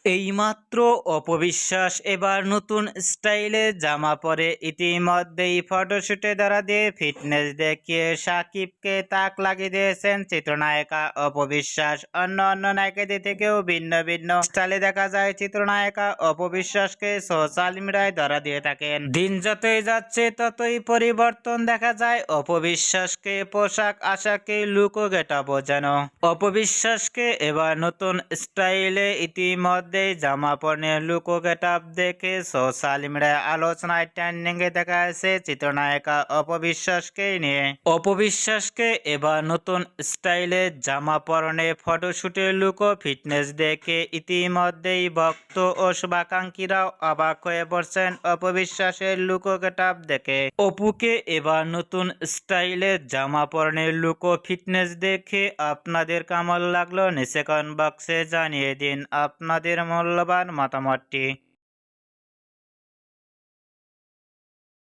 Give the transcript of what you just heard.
এইমাত্র অপবিশ্বাস এবার নতুন স্টাইলে জামা পরে ইতিমধ্যেই ফটোশুটে ধরা দিয়ে ফিটনেস দেখিয়ে সাকিবকে তাক লাগিয়ে দিয়েছেন চিত্রনায়িকা অপবিশ্বাস। অন্য নায়িকাদের থেকেও ভিন্ন ভিন্ন স্টাইলে দেখা যায় চিত্রনায়িকা অপবিশ্বাসকে সোশ্যাল মিডিয়ায় ধরা দিয়ে থাকেন। দিন যতই যাচ্ছে ততই পরিবর্তন দেখা যায় অপবিশ্বাসকে, পোশাক আশাকে, লুক ও গেটআপ বোঝানো। অপবিশ্বাসকে এবার নতুন স্টাইলে ইতিমধ্যে জামা পরনে লুক ও গেটআপ দেখে সোশ্যাল মিডিয়ায় আলোচনায় ট্রেন্ডিং এ দেখা যাচ্ছে চিত্রনায়িকা অপবিশ্বাসকে নিয়ে। অপবিশ্বাসকে এবার নতুন স্টাইলে জামা পরনে ফটোশুটে লুক ও ফিটনেস দেখে ইতিমধ্যেই ভক্ত ও শুভাকাঙ্ক্ষীরাও অবাক হয়ে পড়ছেন অপবিশ্বাসের লুক ও গেটআপ দেখে। অপুকে এবার নতুন স্টাইলে জামা পরনে লুক ও ফিটনেস দেখে আপনাদের কেমন লাগলো নিচে কমেন্ট বক্সে জানিয়ে দিন আপনাদের মূল্যবান মতামতটি।